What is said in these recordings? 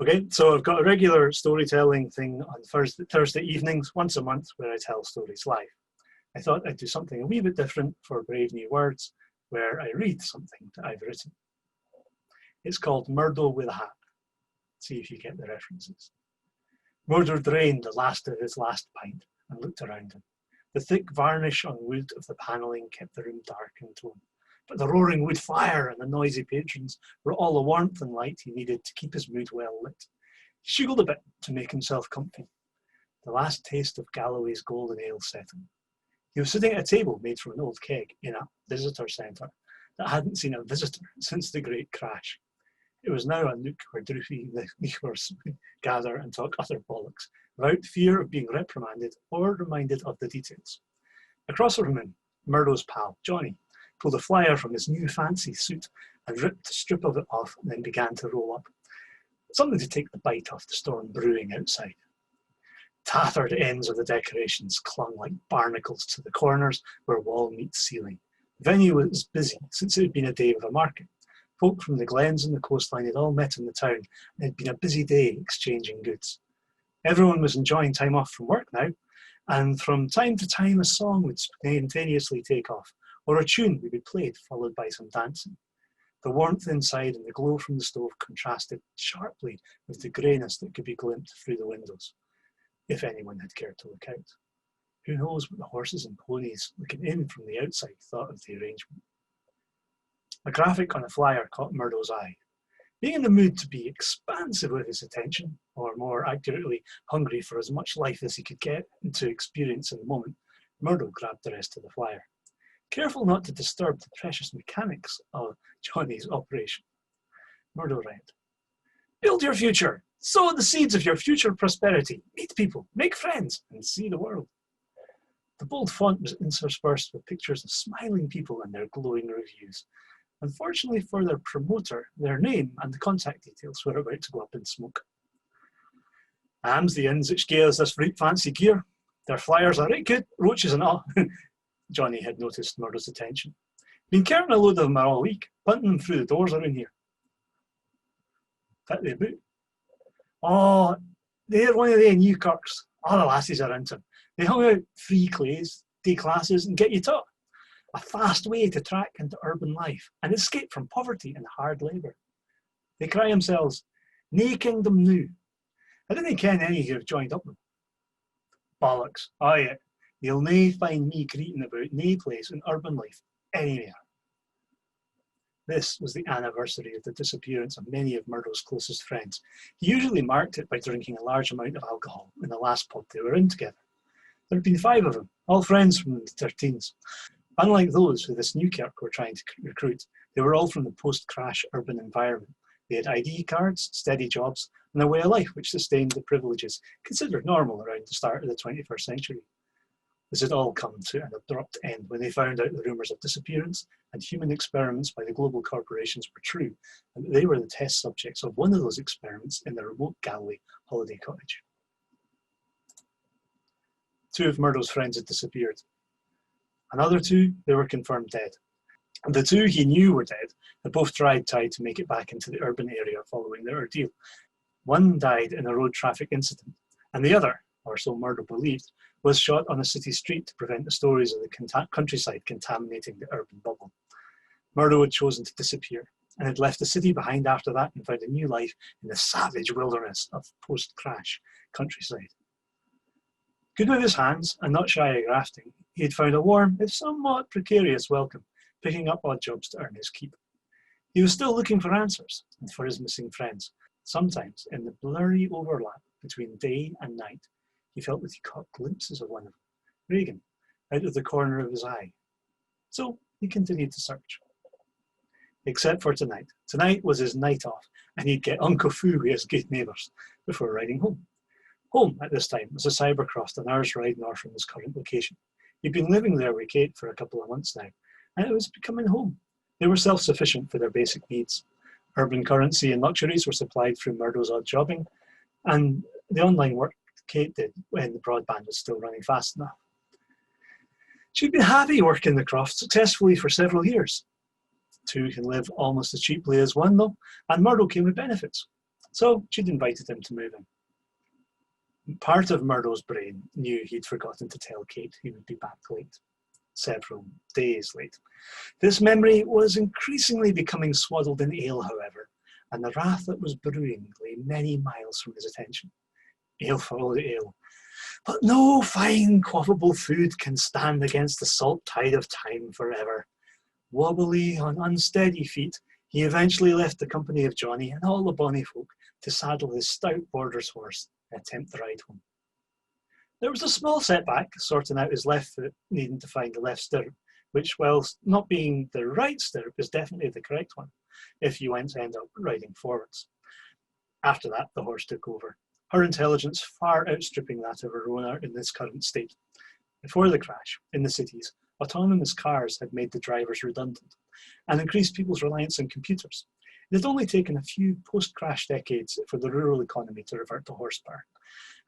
Okay, so I've got a regular storytelling thing on Thursday evenings, once a month, where I tell stories live. I thought I'd do something a wee bit different for Brave New Words, where I read something that I've written. It's called Murdo with a Hat. See if you get the references. Murdo drained the last of his last pint and looked around him. The thick varnish on wood of the panelling kept the room dark in tone, but the roaring wood fire and the noisy patrons were all the warmth and light he needed to keep his mood well lit. He shuggled a bit to make himself comfy. The last taste of Galloway's golden ale set in. He was sitting at a table made from an old keg in a visitor centre that hadn't seen a visitor since the Great Crash. It was now a nook where droopy niggers gather and talk utter bollocks, without fear of being reprimanded or reminded of the details. Across from him, Murdo's pal, Johnny, pulled a flyer from his new fancy suit and ripped a strip of it off and then began to roll up. Something to take the bite off the storm brewing outside. Tattered ends of the decorations clung like barnacles to the corners where wall meets ceiling. The venue was busy since it had been a day of a market. Folk from the glens and the coastline had all met in the town, and it had been a busy day exchanging goods. Everyone was enjoying time off from work now, and from time to time a song would spontaneously take off, or a tune would be played, followed by some dancing. The warmth inside and the glow from the stove contrasted sharply with the greyness that could be glimpsed through the windows, if anyone had cared to look out. Who knows what the horses and ponies looking in from the outside thought of the arrangement. A graphic on a flyer caught Murdo's eye. Being in the mood to be expansive with his attention, or more accurately, hungry for as much life as he could get to experience in the moment, Murdo grabbed the rest of the flyer, careful not to disturb the precious mechanics of Johnny's operation. Murdo read, "Build your future, sow the seeds of your future prosperity, meet people, make friends, and see the world." The bold font was interspersed with pictures of smiling people and their glowing reviews. Unfortunately for their promoter, their name and the contact details were about to go up in smoke. "Am's the inns which gie us this right fancy gear. Their flyers are right good, roaches and all." Johnny had noticed Murdo's attention. "Been carrying a load of them all week, punting them through the doors around here." "Fit they about?" "Oh, they're one of the new kirks. All the lassies are into them. They hung out free clays, day classes, and get you taught. A fast way to track into urban life and escape from poverty and hard labour. They cry themselves, nae kingdom new. I didn't ken any who have joined up with them." "Bollocks, oh yeah, you'll nae find me greeting about nae place in urban life anywhere." This was the anniversary of the disappearance of many of Murdo's closest friends. He usually marked it by drinking a large amount of alcohol in the last pub they were in together. There had been 5 of them, all friends from their teens. Unlike those who this new kirk were trying to recruit, they were all from the post-crash urban environment. They had ID cards, steady jobs, and a way of life which sustained the privileges considered normal around the start of the 21st century. This had all come to an abrupt end when they found out the rumours of disappearance and human experiments by the global corporations were true, and that they were the test subjects of one of those experiments in the remote Galloway holiday cottage. 2 of Murdo's friends had disappeared. Another 2, they were confirmed dead. And the 2 he knew were dead had both tried to make it back into the urban area following their ordeal. One died in a road traffic incident, and the other, or so Murdo believed, was shot on a city street to prevent the stories of the countryside contaminating the urban bubble. Murdo had chosen to disappear and had left the city behind after that and found a new life in the savage wilderness of post-crash countryside. Good with his hands and not shy of grafting, he had found a warm, if somewhat precarious welcome, picking up odd jobs to earn his keep. He was still looking for answers and for his missing friends. Sometimes, in the blurry overlap between day and night, he felt that he caught glimpses of one of them, Regan, out of the corner of his eye. So he continued to search. Except for tonight. Tonight was his night off, and he'd get Uncle Foo with his good neighbours before riding home. Home, at this time, was a cybercross an hour's ride north from his current location. He'd been living there with Kate for a couple of months now, and it was becoming home. They were self-sufficient for their basic needs. Urban currency and luxuries were supplied through Murdo's odd jobbing, and the online work Kate did when the broadband was still running fast enough. She'd been happy working the craft successfully for several years. 2 can live almost as cheaply as 1 though, and Murdo came with benefits. So she'd invited him to move in. Part of Murdo's brain knew he'd forgotten to tell Kate he would be back late. Several days late. This memory was increasingly becoming swaddled in ale, however, and the wrath that was brewing lay many miles from his attention. Ale followed ale. But no fine, quaffable food can stand against the salt tide of time forever. Wobbly, on unsteady feet, he eventually left the company of Johnny and all the bonny folk to saddle his stout boarder's horse and attempt the ride home. There was a small setback, sorting out his left foot, needing to find the left stirrup, which, whilst not being the right stirrup, is definitely the correct one, if you went to end up riding forwards. After that, the horse took over, her intelligence far outstripping that of her owner in this current state. Before the crash, in the cities, autonomous cars had made the drivers redundant and increased people's reliance on computers. It had only taken a few post-crash decades for the rural economy to revert to horsepower,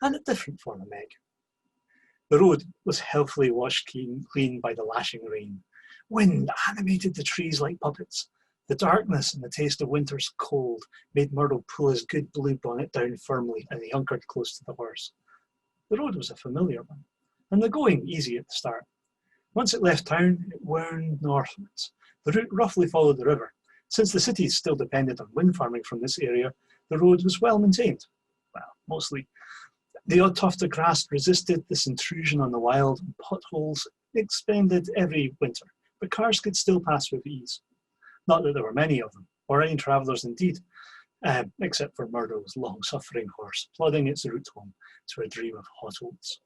and a different form of meg. The road was healthily washed clean by the lashing rain. Wind animated the trees like puppets. The darkness and the taste of winter's cold made Murdo pull his good blue bonnet down firmly, and he hunkered close to the horse. The road was a familiar one, and the going easy at the start. Once it left town, it wound northwards. The route roughly followed the river. Since the cities still depended on wind farming from this area, the road was well maintained. Well, mostly. The odd tuft of grass resisted this intrusion on the wild, and potholes expanded every winter, but cars could still pass with ease. Not that there were many of them, or any travellers indeed, except for Murdo's long-suffering horse, plodding its route home to a dream of hot oats.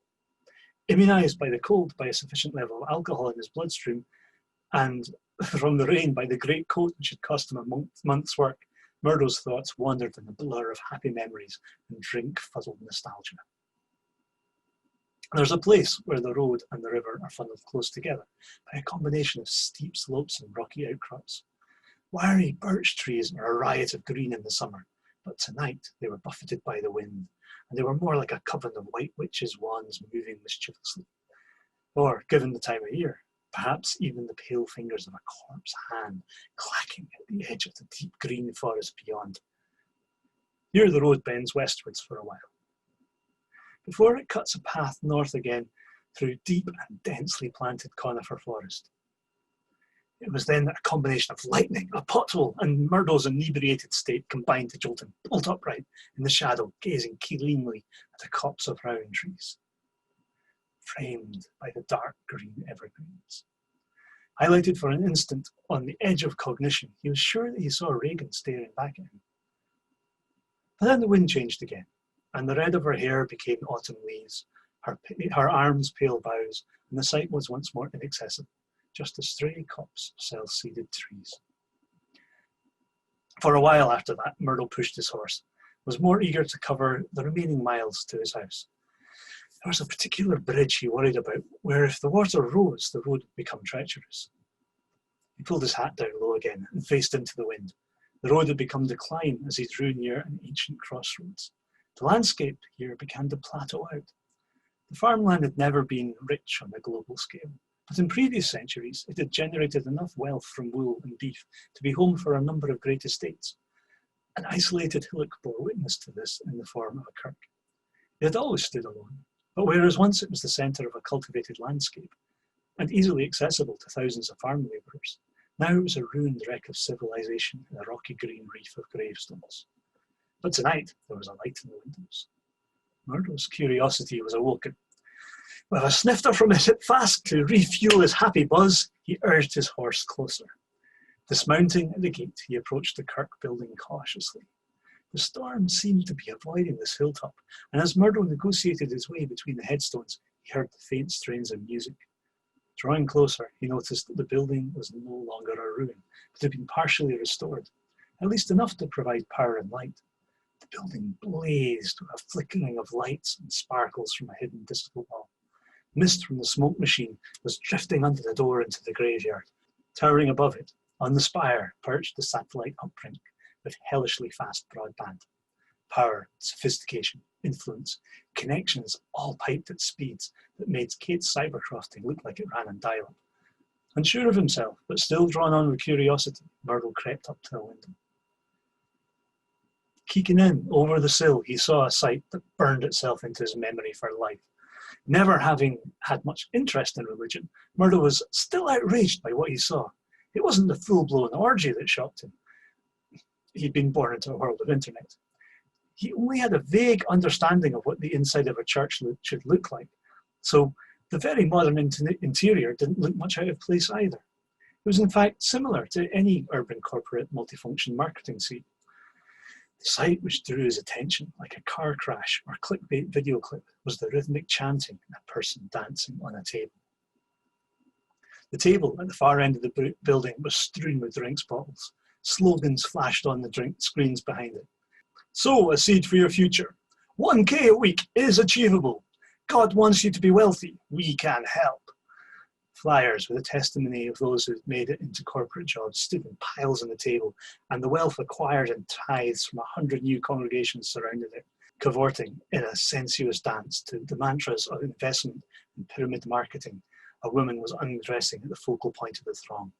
Immunised by the cold by a sufficient level of alcohol in his bloodstream, and from the rain by the great coat which had cost him a month's work, Murdo's thoughts wandered in a blur of happy memories and drink-fuddled nostalgia. There's a place where the road and the river are funneled close together by a combination of steep slopes and rocky outcrops. Wiry birch trees are a riot of green in the summer, but tonight they were buffeted by the wind, and they were more like a coven of white witches' wands moving mischievously. Or, given the time of year, perhaps even the pale fingers of a corpse hand clacking at the edge of the deep green forest beyond. Here the road bends westwards for a while, before it cuts a path north again through deep and densely planted conifer forest. It was then that a combination of lightning, a pothole, and Murdo's inebriated state combined to jolt him bolt upright in the shadow, gazing keenly at a copse of rowan trees, framed by the dark green evergreens. Highlighted for an instant on the edge of cognition, he was sure that he saw Regan staring back at him. But then the wind changed again, and the red of her hair became autumn leaves, her arms pale boughs, and the sight was once more inaccessible, just a stray copse of self-seeded trees. For a while after that, Murdo pushed his horse, was more eager to cover the remaining miles to his house. There was a particular bridge he worried about, where if the water rose, the road would become treacherous. He pulled his hat down low again and faced into the wind. The road had become decline as he drew near an ancient crossroads. The landscape here began to plateau out. The farmland had never been rich on a global scale, but in previous centuries it had generated enough wealth from wool and beef to be home for a number of great estates. An isolated hillock bore witness to this in the form of a kirk. It had always stood alone, but whereas once it was the centre of a cultivated landscape and easily accessible to thousands of farm labourers, now it was a ruined wreck of civilization in a rocky green reef of gravestones. But tonight there was a light in the windows. Murdo's curiosity was awoken. With a snifter from his hip flask to refuel his happy buzz, he urged his horse closer. Dismounting at the gate, he approached the kirk building cautiously. The storm seemed to be avoiding this hilltop, and as Murdo negotiated his way between the headstones, he heard the faint strains of music. Drawing closer, he noticed that the building was no longer a ruin, but had been partially restored, at least enough to provide power and light. The building blazed with a flickering of lights and sparkles from a hidden disco ball. Mist from the smoke machine was drifting under the door into the graveyard. Towering above it, on the spire, perched the satellite uplink with hellishly fast broadband. Power, sophistication, influence, connections all piped at speeds that made Kate's cybercrafting look like it ran on dial-up. Unsure of himself, but still drawn on with curiosity, Murdo crept up to the window. Keeking in over the sill, he saw a sight that burned itself into his memory for life. Never having had much interest in religion, Murdo was still outraged by what he saw. It wasn't the full-blown orgy that shocked him. He'd been born into a world of internet. He only had a vague understanding of what the inside of a church should look like. So the very modern interior didn't look much out of place either. It was in fact similar to any urban corporate multifunction marketing suite. The sight which drew his attention, like a car crash or clickbait video clip, was the rhythmic chanting and a person dancing on a table. The table at the far end of the building was strewn with drinks bottles. Slogans flashed on the drink screens behind it. Sow a seed for your future. 1K a week is achievable. God wants you to be wealthy. We can help. Flyers with a testimony of those who had made it into corporate jobs stood in piles on the table, and the wealth acquired in tithes from 100 new congregations surrounded it, cavorting in a sensuous dance to the mantras of investment and pyramid marketing. A woman was undressing at the focal point of the throng.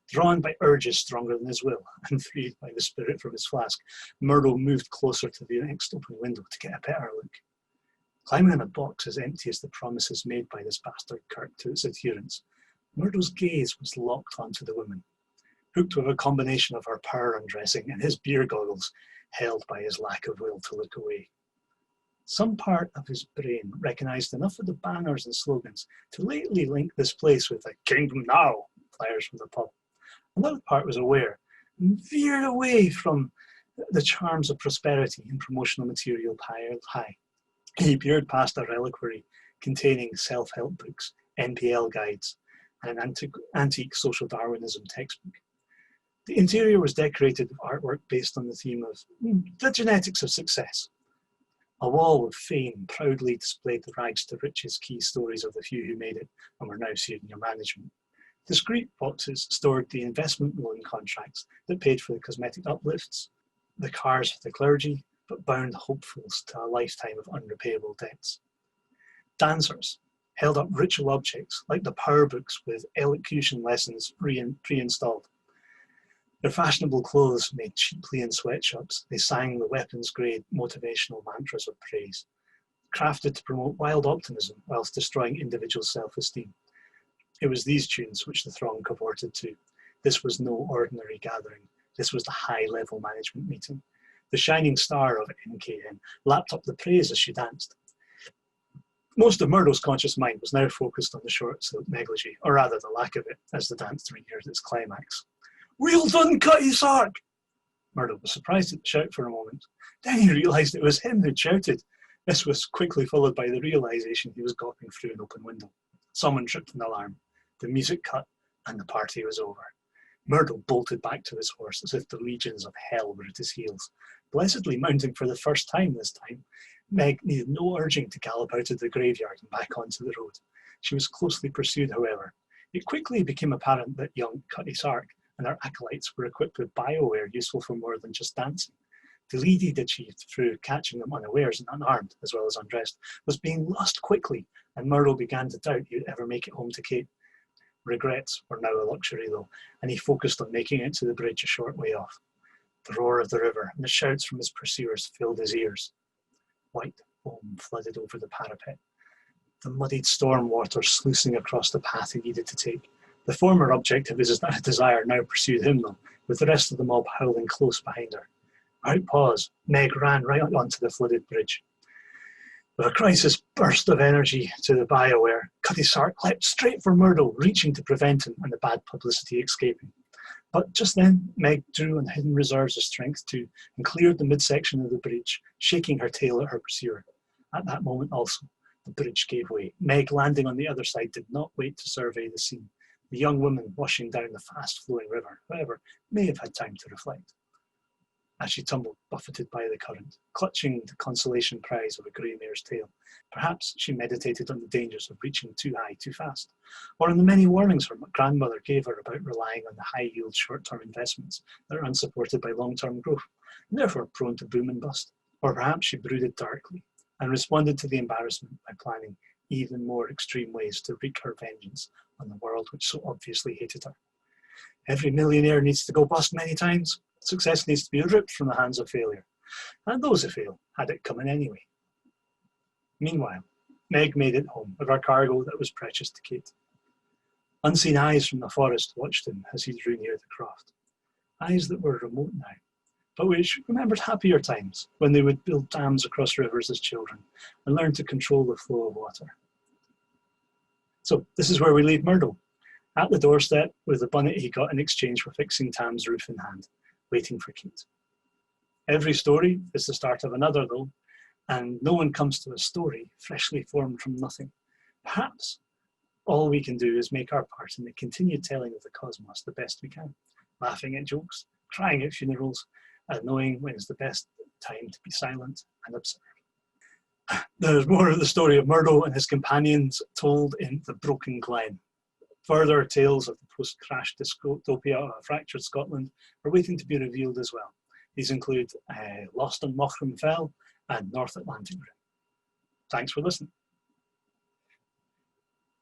Drawn by urges stronger than his will, and freed by the spirit from his flask, Murdo moved closer to the next open window to get a better look. Climbing in a box as empty as the promises made by this bastard Kirk to its adherents, Murdo's gaze was locked onto the woman, hooked with a combination of her power undressing and his beer goggles, held by his lack of will to look away. Some part of his brain recognised enough of the banners and slogans to lately link this place with the "Kingdom Now" flyers from the pub. Another part was aware and veered away from the charms of prosperity and promotional material piled high. He peered past a reliquary containing self-help books, NPL guides, and an antique social Darwinism textbook. The interior was decorated with artwork based on the theme of the genetics of success. A wall of fame proudly displayed the rags to riches key stories of the few who made it and were now senior management. Discreet boxes stored the investment loan contracts that paid for the cosmetic uplifts, the cars for the clergy, but bound hopefuls to a lifetime of unrepayable debts. Dancers held up ritual objects like the power books with elocution lessons pre-installed. Their fashionable clothes made cheaply in sweatshops, they sang the weapons-grade motivational mantras of praise, crafted to promote wild optimism whilst destroying individual self-esteem. It was these tunes which the throng cavorted to. This was no ordinary gathering. This was the high-level management meeting. The shining star of NKN lapped up the praise as she danced. Most of Murdo's conscious mind was now focused on the short silk negligee, or rather the lack of it, as the dance neared its climax. "Well done, Cutty Sark!" Murdo was surprised at the shout for a moment. Then he realised it was him who'd shouted. This was quickly followed by the realisation he was gawping through an open window. Someone tripped an alarm. The music cut, and the party was over. Murdo bolted back to his horse as if the legions of hell were at his heels. Blessedly mounting for the first time this time, Meg needed no urging to gallop out of the graveyard and back onto the road. She was closely pursued, however. It quickly became apparent that young Cutty Sark and her acolytes were equipped with bioware useful for more than just dancing. The lead he'd achieved through catching them unawares and unarmed, as well as undressed, was being lost quickly, and Murdo began to doubt he'd ever make it home to Kate. Regrets were now a luxury, though, and he focused on making it to the bridge a short way off. The roar of the river and the shouts from his pursuers filled his ears. White foam flooded over the parapet, the muddied storm water sluicing across the path he needed to take. The former object of his desire now pursued him, though, with the rest of the mob howling close behind her. Without pause, Meg ran right onto the flooded bridge. With a crisis burst of energy to the bioware, Cutty Sark leapt straight for Murdo, reaching to prevent him and the bad publicity escaping. But just then, Meg drew on hidden reserves of strength too, and cleared the midsection of the bridge, shaking her tail at her pursuer. At that moment also, the bridge gave way. Meg, landing on the other side, did not wait to survey the scene. The young woman washing down the fast-flowing river, however, may have had time to reflect. As she tumbled, buffeted by the current, clutching the consolation prize of a grey mare's tail, perhaps she meditated on the dangers of reaching too high too fast, or on the many warnings her grandmother gave her about relying on the high-yield short-term investments that are unsupported by long-term growth, and therefore prone to boom and bust. Or perhaps she brooded darkly and responded to the embarrassment by planning even more extreme ways to wreak her vengeance on the world which so obviously hated her. Every millionaire needs to go bust many times. Success needs to be ripped from the hands of failure. and those who fail had it coming anyway. Meanwhile, Meg made it home with our cargo that was precious to Kate. Unseen eyes from the forest watched him as he drew near the craft. Eyes that were remote now, but which remembered happier times when they would build dams across rivers as children and learn to control the flow of water. So this is where we leave Murdo, at the doorstep with the bonnet he got in exchange for fixing Tam's roof in hand, waiting for Kate. Every story is the start of another though, and no one comes to a story freshly formed from nothing. Perhaps all we can do is make our part in the continued telling of the cosmos the best we can, laughing at jokes, crying at funerals, and knowing when is the best time to be silent and observe. There's more of the story of Murdo and his companions told in The Broken Glen. Further tales of the post-crash dystopia of a fractured Scotland are waiting to be revealed as well. These include Lost on Mochram Fell and North Atlantic Rim. Thanks for listening.